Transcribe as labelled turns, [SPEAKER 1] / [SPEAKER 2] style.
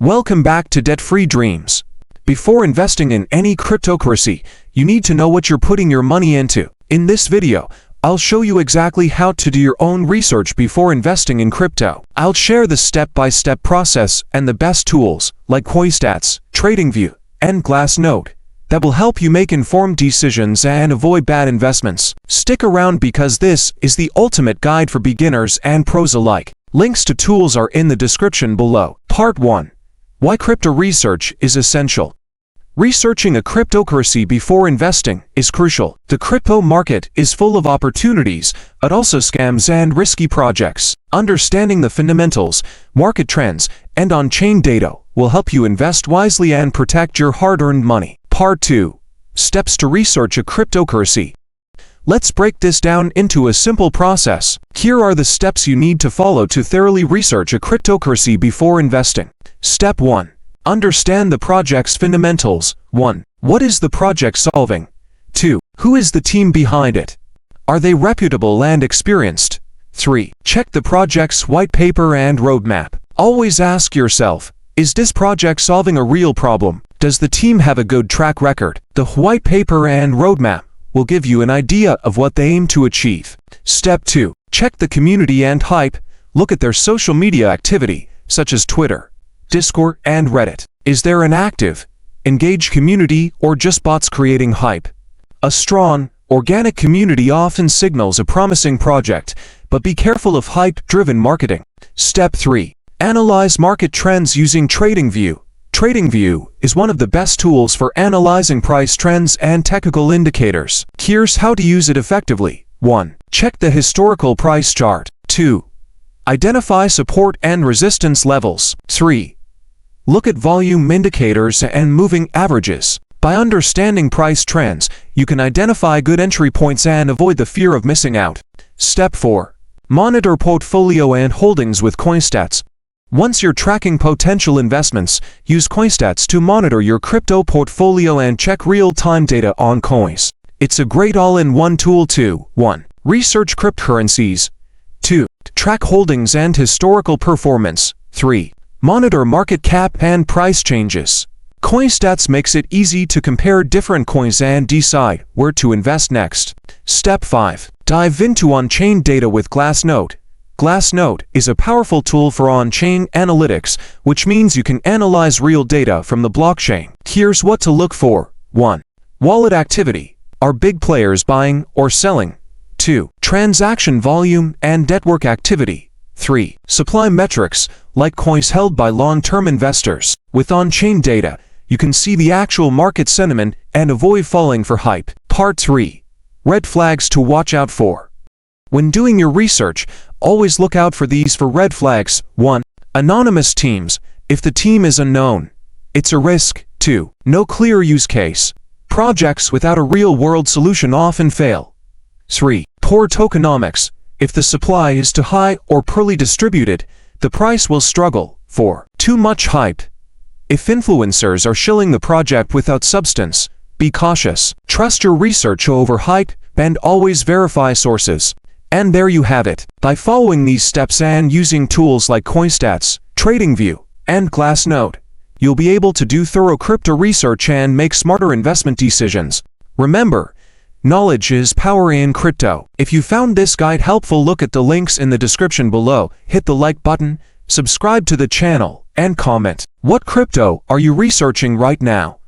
[SPEAKER 1] Welcome back to Debt-Free Dreams. Before investing in any cryptocurrency, you need to know what you're putting your money into. In this video, I'll show you exactly how to do your own research before investing in crypto. I'll share the step-by-step process and the best tools like CoinStats, TradingView, and Glassnode that will help you make informed decisions and avoid bad investments. Stick around because this is the ultimate guide for beginners and pros alike. Links to tools are in the description below. Part 1. Why crypto research is essential. Researching a cryptocurrency before investing is crucial. The crypto market is full of opportunities, but also scams and risky projects. Understanding the fundamentals, market trends, and on-chain data will help you invest wisely and protect your hard-earned money. Part 2. Steps to research a cryptocurrency. Let's break this down into a simple process. Here are the steps you need to follow to thoroughly research a cryptocurrency before investing. Step 1. Understand the project's fundamentals. 1. What is the project solving? 2. Who is the team behind it? Are they reputable and experienced? 3. Check the project's white paper and roadmap. Always ask yourself, is this project solving a real problem? Does the team have a good track record? The white paper and roadmap will give you an idea of what they aim to achieve. Step 2. Check the community and hype. Look at their social media activity, such as Twitter, Discord, and Reddit. Is there an active, engaged community or just bots creating hype? A strong, organic community often signals a promising project, but be careful of hype-driven marketing. Step 3. Analyze market trends using TradingView. TradingView is one of the best tools for analyzing price trends and technical indicators. Here's how to use it effectively. 1. Check the historical price chart. 2. Identify support and resistance levels. 3. Look at volume indicators and moving averages. By understanding price trends, you can identify good entry points and avoid the fear of missing out. Step 4. Monitor portfolio and holdings with CoinStats. Once you're tracking potential investments, use CoinStats to monitor your crypto portfolio and check real-time data on coins. It's a great all-in-one tool to 1. Research cryptocurrencies. 2. Track holdings and historical performance. 3. Monitor market cap and price changes. CoinStats makes it easy to compare different coins and decide where to invest next. Step 5. Dive into on-chain data with Glassnode. Glassnode is a powerful tool for on-chain analytics, which means you can analyze real data from the blockchain. Here's what to look for. 1. Wallet activity. Are big players buying or selling? 2. Transaction volume and network activity. 3. Supply metrics, like coins held by long-term investors. With on-chain data, you can see the actual market sentiment and avoid falling for hype. Part 3. Red flags to watch out for. When doing your research, always look out for these red flags. 1. Anonymous teams. If the team is unknown, it's a risk. 2. No clear use case. Projects without a real-world solution often fail. 3. Poor tokenomics. If the supply is too high or poorly distributed, the price will struggle. 4. Too much hype. If influencers are shilling the project without substance, be cautious. Trust your research over hype and always verify sources. And there you have it. By following these steps and using tools like CoinStats, TradingView, and Glassnode, you'll be able to do thorough crypto research and make smarter investment decisions. Remember, knowledge is power in crypto. If you found this guide helpful, look at the links in the description below, hit the like button, subscribe to the channel, and comment. What crypto are you researching right now?